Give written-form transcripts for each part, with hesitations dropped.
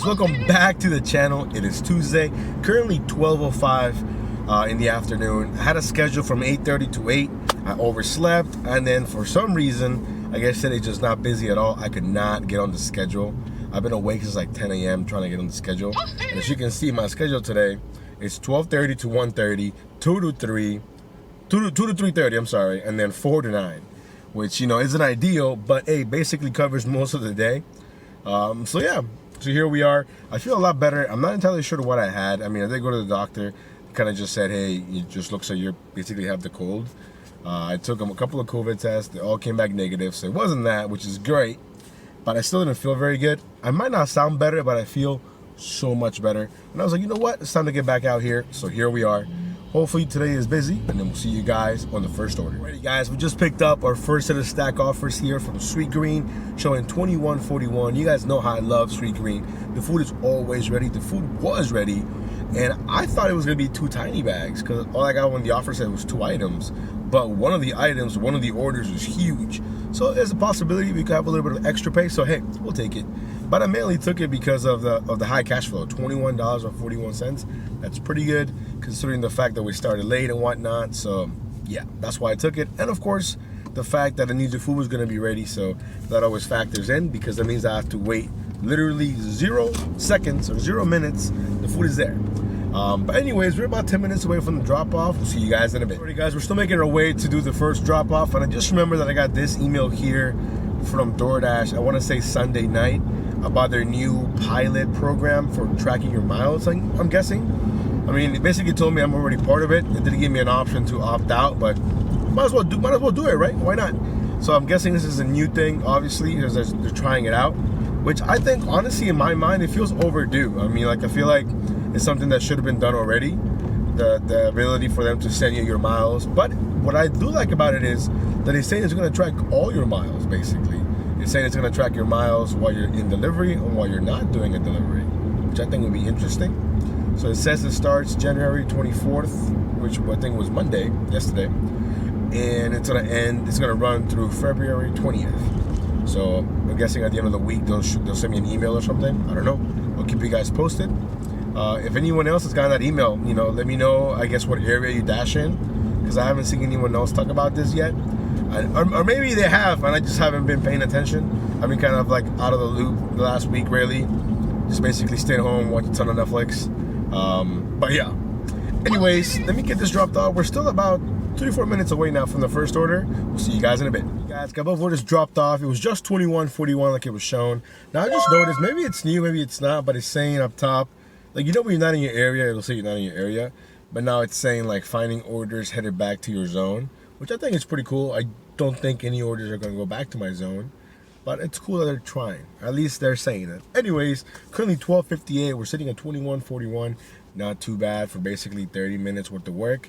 guys, welcome back to the channel. It is Tuesday, currently 12:05 in the afternoon. I had a schedule from 8:30 to 8. I overslept, and then for some reason, I guess today's just not busy at all. I could not get on the schedule. I've been awake since like 10 a.m. trying to get on the schedule. And as you can see, my schedule today is 12:30 to 1:30, 2 to 3, 2 to 3:30, I'm sorry, and then 4 to 9, which, you know, isn't ideal, but hey, basically covers most of the day. So yeah, so here we are. I feel a lot better. I'm not entirely sure what I had. I mean, I did go to the doctor. He kind of just said, hey, it just looks like you basically have the cold. I took a couple of COVID tests. They all came back negative, so it wasn't that, which is great. But I still didn't feel very good. I might not sound better, but I feel so much better. And I was like, you know what? It's time to get back out here. So here we are. Hopefully today is busy, and then we'll see you guys on the first order. Alrighty guys, we just picked up our first set of stack offers here from Sweet Green, showing $21.41. You guys know how I love Sweet Green. The food is always ready. The food was ready, and I thought it was gonna be 2 tiny bags because all I got when the offer said was 2 items. But one of the items, one of the orders was huge. So there's a possibility we could have a little bit of extra pay. So hey, we'll take it. But I mainly took it because of the high cash flow, $21.41. That's pretty good considering the fact that we started late and whatnot. So yeah, that's why I took it. And of course, the fact that I knew the food was gonna be ready. So that always factors in because that means I have to wait literally 0 seconds or 0 minutes. The food is there. But anyways, we're about 10 minutes away from the drop-off. We'll see you guys in a bit. Alright guys, we're still making our way to do the first drop-off, and I just remember that I got this email here from DoorDash, I want to say Sunday night, about their new pilot program for tracking your miles, I'm guessing. I mean, it basically told me I'm already part of it. It didn't give me an option to opt out, but might as well do it, right? Why not? So I'm guessing this is a new thing, obviously, because they're trying it out, which I think, honestly, in my mind, it feels overdue. I mean, like, I feel like it's something that should have been done already, the ability for them to send you your miles. But what I do like about it is that it's saying it's going to track all your miles, basically. It's saying it's going to track your miles while you're in delivery and while you're not doing a delivery, which I think would be interesting. So it says it starts January 24th, which I think was Monday, yesterday, and it's going to run through February 20th. So I'm guessing at the end of the week they'll send me an email or something. I don't know. I'll keep you guys posted. If anyone else has gotten that email, you know, let me know, I guess, what area you dash in, because I haven't seen anyone else talk about this yet. Or maybe they have, and I just haven't been paying attention. I've been kind of like out of the loop the last week, really. Just basically staying home, watching a ton of Netflix. But yeah. Anyways, let me get this dropped off. We're still about 34 minutes away now from the first order. We'll see you guys in a bit. You guys, got both orders dropped off. It was just $21.41 like it was shown. Now I just noticed, maybe it's new, maybe it's not, but it's saying up top, like, you know, when you're not in your area, it'll say you're not in your area. But now it's saying, like, finding orders headed back to your zone, which I think is pretty cool. I don't think any orders are going to go back to my zone. But it's cool that they're trying. At least they're saying it. Anyways, currently 12:58. We're sitting at $21.41. Not too bad for basically 30 minutes worth of work.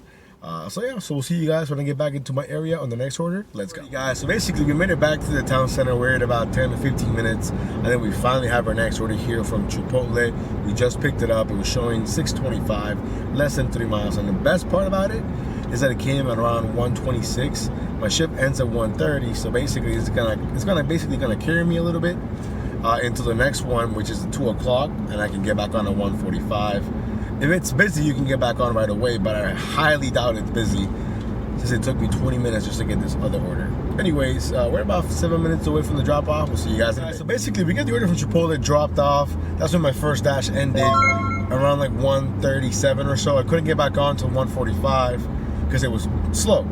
So yeah, so we'll see you guys when I get back into my area on the next order. Let's go. Guys, so basically we made it back to the town center. We're at about 10 to 15 minutes. And then we finally have our next order here from Chipotle. We just picked it up. It was showing $6.25, less than 3 miles. And the best part about it is that it came at around 1:26. My shift ends at 1:30. So basically it's gonna carry me a little bit into the next one, which is at 2 o'clock. And I can get back on at 1:45. If it's busy, you can get back on right away, but I highly doubt it's busy since it took me 20 minutes just to get this other order. Anyways, we're about 7 minutes away from the drop-off. We'll see you guys. So basically, we get the order from Chipotle dropped off. That's when my first dash ended, around like 1:37 or so. I couldn't get back on until 1:45 because it was slow.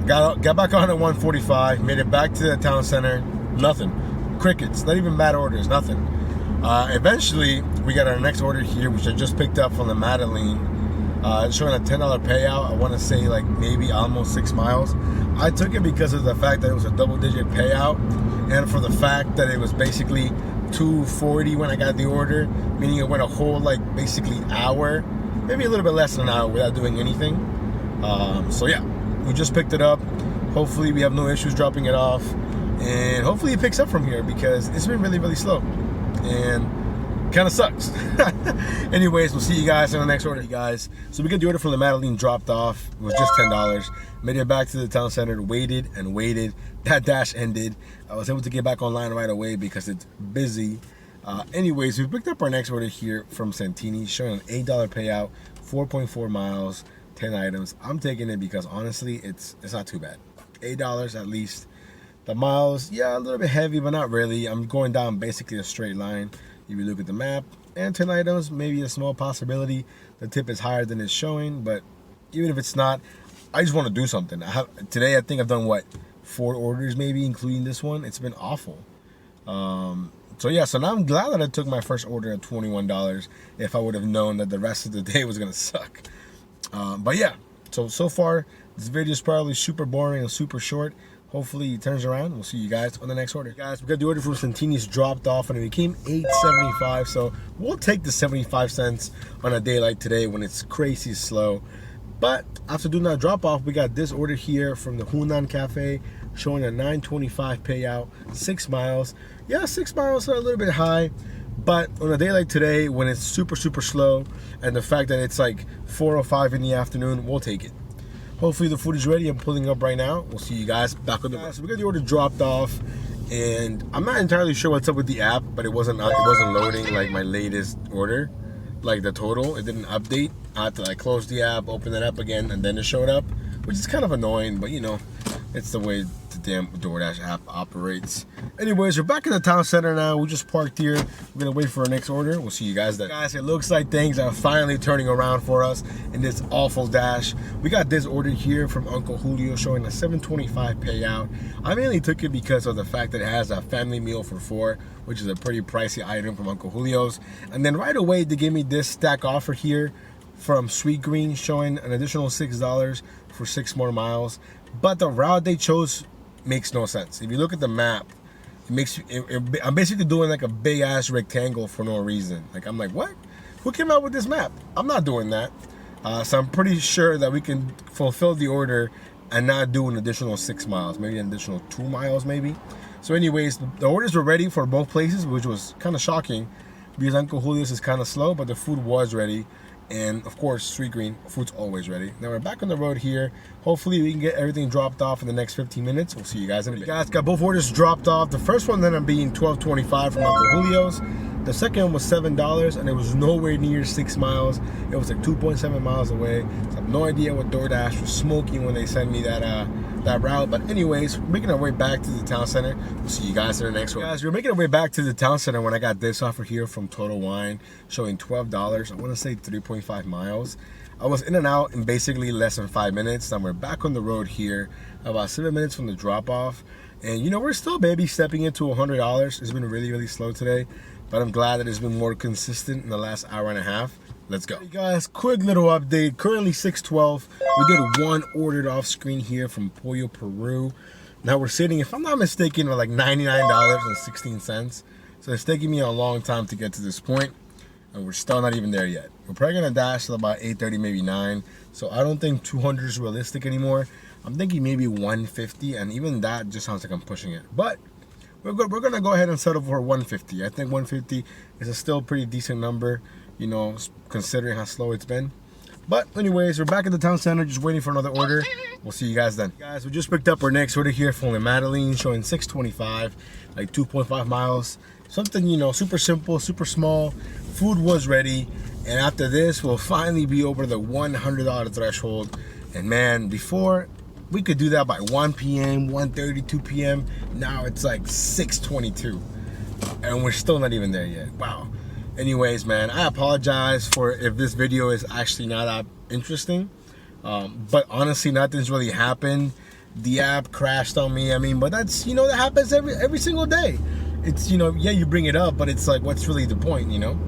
Got back on at 1:45, made it back to the town center, nothing. Crickets, not even bad orders, nothing. Eventually, we got our next order here, which I just picked up from the Madeline. Showing a $10 payout. I want to say like maybe almost 6 miles. I took it because of the fact that it was a double-digit payout, and for the fact that it was basically $2.40 when I got the order, meaning it went a whole like basically hour, maybe a little bit less than an hour without doing anything. So yeah, we just picked it up. Hopefully, we have no issues dropping it off, and hopefully it picks up from here because it's been really, really slow. And kind of sucks. Anyways, we'll see you guys in the next order, you guys. So we got the order from the Madeline dropped off. It was just $10. Made it back to the town center, waited and waited. That dash ended. I was able to get back online right away because it's busy. Anyways, we picked up our next order here from Santini, showing an $8 payout, 4.4 miles, 10 items. I'm taking it because honestly, it's not too bad. $8 at least. The miles, yeah, a little bit heavy, but not really. I'm going down basically a straight line. If you look at the map, and 10 items, maybe a small possibility. The tip is higher than it's showing, but even if it's not, I just want to do something. Today I think I've done, what, 4 orders maybe, including this one. It's been awful. So yeah, so now I'm glad that I took my first order at $21 if I would have known that the rest of the day was going to suck. But yeah, so far, this video is probably super boring and super short. Hopefully it turns around. We'll see you guys on the next order. Guys, we got the order from Santini's dropped off and it became $8.75. So we'll take the 75 cents on a day like today when it's crazy slow. But after doing that drop off, we got this order here from the Hunan Cafe showing a $9.25 payout, 6 miles. Yeah, 6 miles are a little bit high. But on a day like today when it's super slow and the fact that it's like 4:05 in the afternoon, we'll take it. Hopefully the food is ready. I'm pulling up right now. We'll see you guys back on the road. So we got the order dropped off, and I'm not entirely sure what's up with the app, but it wasn't loading like my latest order, like the total. It didn't update. I had to like close the app, open it up again, and then it showed up, which is kind of annoying, but you know, it's the way the damn DoorDash app operates. Anyways, we're back in the town center now. We just parked here. We're gonna wait for our next order. We'll see you guys then. Guys, it looks like things are finally turning around for us in this awful dash. We got this order here from Uncle Julio showing a $7.25 payout. I mainly took it because of the fact that it has a family meal for 4, which is a pretty pricey item from Uncle Julio's. And then right away they gave me this stack offer here from Sweet Green showing an additional $6 for 6 more miles. But the route they chose makes no sense. If you look at the map, I'm basically doing like a big ass rectangle for no reason. Like, I'm like, what? Who came out with this map? I'm not doing that. So I'm pretty sure that we can fulfill the order and not do an additional 6 miles, maybe an additional 2 miles maybe. So anyways, the orders were ready for both places, which was kind of shocking because Uncle Julio's is kind of slow, but the food was ready. And of course, Sweet Green, food's always ready. Now we're back on the road here. Hopefully we can get everything dropped off in the next 15 minutes. We'll see you guys in a bit. Guys, got both orders dropped off. The first one ended up being $12.25 from Uncle Julio's. The second one was $7 and it was nowhere near 6 miles. It was like 2.7 miles away. So I have no idea what DoorDash was smoking when they sent me that route. But anyways, we're making our way back to the town center. We'll see you guys in the next one. Guys, we're making our way back to the town center when I got this offer here from Total Wine showing $12. I want to say 3.5 miles. I was in and out in basically less than 5 minutes. Now we're back on the road here, about 7 minutes from the drop off. And you know, we're still baby stepping into $100. It's been really slow today, but I'm glad that it's been more consistent in the last hour and a half. Let's go. Hey guys, quick little update. Currently 6:12. We did one ordered off screen here from Pollo Peru. Now we're sitting, if I'm not mistaken, at like $99.16. So it's taking me a long time to get to this point, and we're still not even there yet. We're probably gonna dash till about 8:30, maybe 9. So I don't think 200 is realistic anymore. I'm thinking maybe 150, and even that just sounds like I'm pushing it. But we're gonna go ahead and settle for 150. I think 150 is a still pretty decent number, you know, considering how slow it's been. But anyways, we're back at the town center, just waiting for another order. We'll see you guys then. Guys, we just picked up our next order here from Madeline, showing $6.25, like 2.5 miles. Something, you know, super simple, super small. Food was ready, and after this, we'll finally be over the $100 threshold. And man, before we could do that by 1 p.m., 1:30, 2 p.m. Now it's like 6:22, and we're still not even there yet. Wow. Anyways, man, I apologize for if this video is actually not that interesting. But honestly, nothing's really happened. The app crashed on me. I mean, but that's, you know, that happens every single day. It's, you know, yeah, you bring it up, but it's like, what's really the point, you know?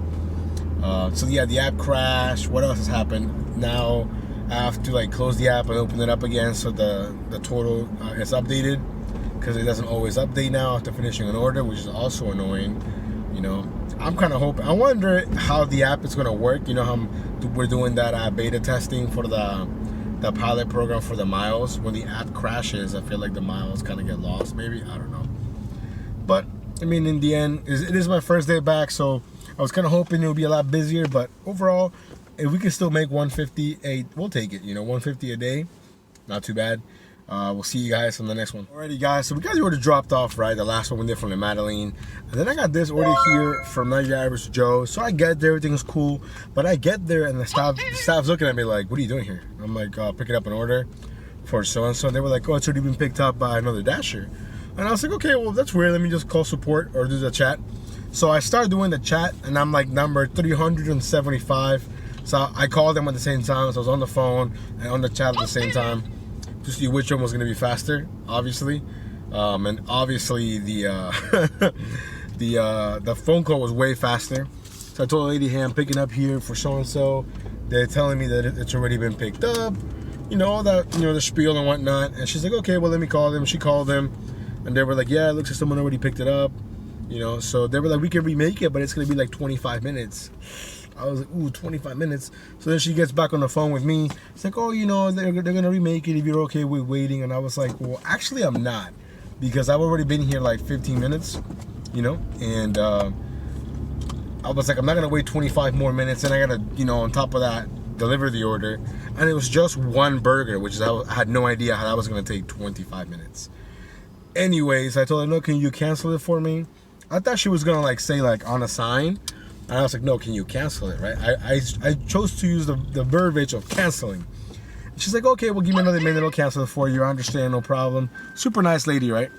So yeah, the app crashed. What else has happened? Now I have to like close the app and open it up again so the total is updated, because it doesn't always update now after finishing an order, which is also annoying. You know, I'm kind of hoping, I wonder how the app is going to work. You know how we're doing that beta testing for the pilot program for the miles. When the app crashes, I feel like the miles kind of get lost, maybe, I don't know. But I mean, in the end, it is my first day back, so I was kind of hoping it would be a lot busier. But overall, if we can still make 150, we'll take it. You know, 150 a day, not too bad. We'll see you guys on the next one. Alrighty guys, so we got the order dropped off, right? The last one we did from the Madeline. And then I got this order here from Not Your Average Joe. So I get there, everything's cool. But I get there and the staff's looking at me like, what are you doing here? I'm like, picking up an order for so-and-so. And they were like, oh, it's already been picked up by another Dasher. And I was like, okay, well, that's weird. Let me just call support or do the chat. So I started doing the chat and I'm like number 375. So I called them at the same time. So I was on the phone and on the chat at the same time to see which one was going to be faster, obviously. And obviously the the phone call was way faster. So I told the lady, hey, I'm picking up here for so-and-so. They're telling me that it's already been picked up. You know, all that, you know, the spiel and whatnot. And she's like, okay, well, let me call them. She called them. And they were like, yeah, it looks like someone already picked it up. You know, so they were like, we can remake it, but it's going to be like 25 minutes. I was like, ooh, 25 minutes. So then she gets back on the phone with me. It's like, oh, you know, they're going to remake it if you're okay with waiting. And I was like, well, actually, I'm not. Because I've already been here like 15 minutes, you know. And I was like, I'm not going to wait 25 more minutes. And I got to, you know, on top of that, deliver the order. And it was just one burger, which is, I had no idea how that was going to take 25 minutes. Anyways, I told her, no, can you cancel it for me? I thought she was going to like say like on a sign. And I was like, no, can you cancel it, right? I chose to use the verbiage of canceling. And she's like, okay, well, give me another minute. I'll cancel it for you. I understand, no problem. Super nice lady, right?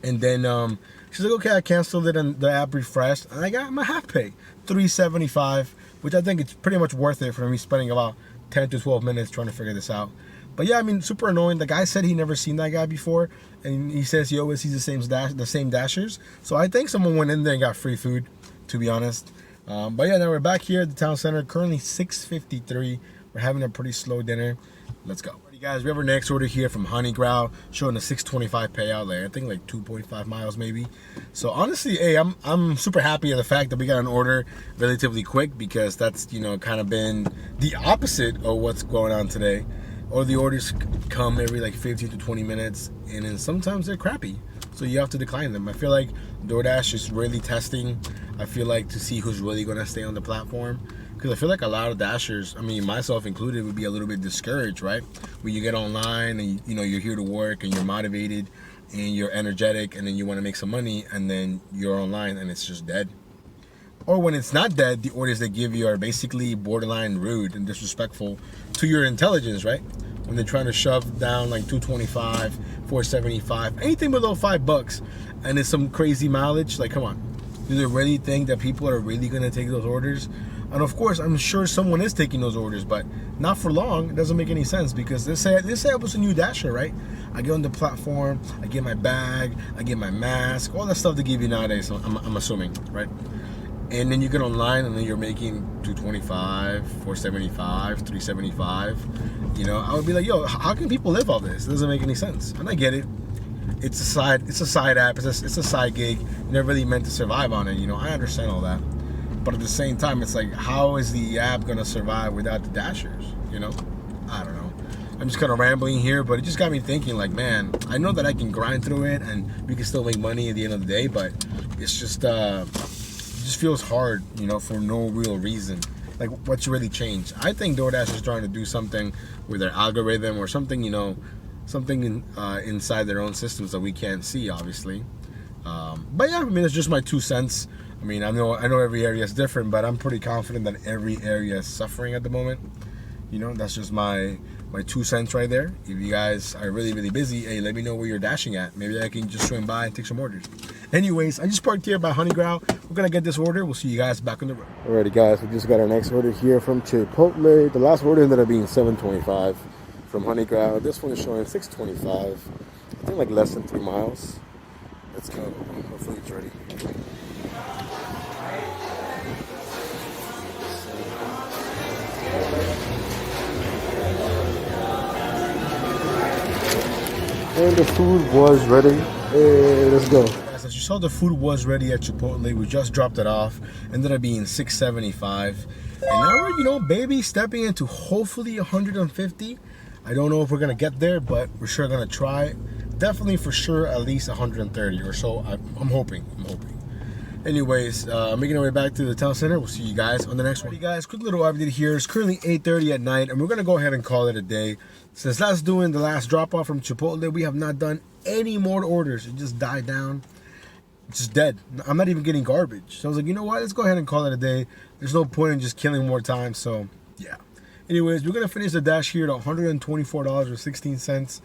And then she's like, okay, I canceled it and the app refreshed. And I got my half pay, $3.75, which I think it's pretty much worth it for me spending about 10 to 12 minutes trying to figure this out. But yeah, I mean, super annoying. The guy said he never seen that guy before. And he says he always sees the same Dashers. So I think someone went in there and got free food, to be honest. But yeah, now we're back here at the town center. Currently 6:53. We're having a pretty slow dinner. Let's go. Alrighty guys, we have our next order here from Honey Growl, showing a 625 payout, like I think like 2.5 miles maybe. So honestly, hey, I'm super happy at the fact that we got an order relatively quick, because that's, you know, kind of been the opposite of what's going on today. Or the orders come every like 15 to 20 minutes, and then sometimes they're crappy, so you have to decline them. I feel like DoorDash is really testing, I feel like, to see who's really going to stay on the platform. Because I feel like a lot of Dashers, I mean, myself included, would be a little bit discouraged, right? When you get online and, you know, you're here to work and you're motivated and you're energetic and then you want to make some money, and then you're online and it's just dead. Or when it's not dead, the orders they give you are basically borderline rude and disrespectful to your intelligence, right? When they're trying to shove down like 225, 475, anything below $5, and it's some crazy mileage, like, come on. Do they really think that people are really going to take those orders? And of course, I'm sure someone is taking those orders, but not for long. It doesn't make any sense, because let's say I was a new Dasher, right? I get on the platform, I get my bag, I get my mask, all that stuff they give you nowadays, I'm assuming, right? And then you get online and then you're making 225, 475, 375. You know, I would be like, yo, how can people live all this? It doesn't make any sense. And I get it. It's a side app. It's a side gig. You're never really meant to survive on it. You know, I understand all that. But at the same time, it's like, how is the app gonna survive without the Dashers? You know, I don't know. I'm just kind of rambling here, but it just got me thinking, like, man, I know that I can grind through it and we can still make money at the end of the day, but it's just it just feels hard, you know, for no real reason. Like, what's really changed? I think DoorDash is trying to do something with their algorithm or something, you know, something inside their own systems that we can't see, obviously. But yeah, I mean, it's just my 2 cents. I mean, I know every area is different, but I'm pretty confident that every area is suffering at the moment. You know, that's just my 2 cents right there. If you guys are really, really busy, hey, let me know where you're dashing at. Maybe I can just swing by and take some orders. Anyways, I just parked here by Honey Growl. We're gonna get this order. We'll see you guys back on the road. Alrighty guys, we just got our next order here from Chipotle. The last order ended up being $7.25 from Honey Growl. This one is showing $6.25. I think like less than 3 miles. Let's go. Hopefully it's ready. And the food was ready. Hey, let's go. As you saw, the food was ready at Chipotle. We just dropped it off. Ended up being $6.75. And now we're, you know, baby stepping into hopefully 150. I don't know if we're gonna get there, but we're sure gonna try. Definitely for sure at least 130 or so. I'm hoping. Anyways, making our way back to the town center. We'll see you guys on the next one. Hey guys, quick little update here. It's currently 8:30 at night, and we're gonna go ahead and call it a day. Since last doing the last drop off from Chipotle, we have not done any more orders. It just died down. It's just dead. I'm not even getting garbage. So I was like, you know what? Let's go ahead and call it a day. There's no point in just killing more time. So yeah. Anyways, we're gonna finish the dash here at $124.16.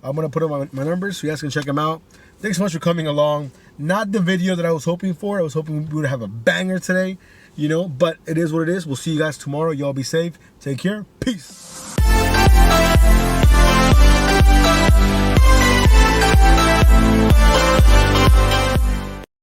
I'm gonna put up my numbers so you guys can check them out. Thanks so much for coming along. Not the video that I was hoping for. I was hoping we would have a banger today, you know, but it is what it is. We'll see you guys tomorrow. Y'all be safe. Take care. Peace.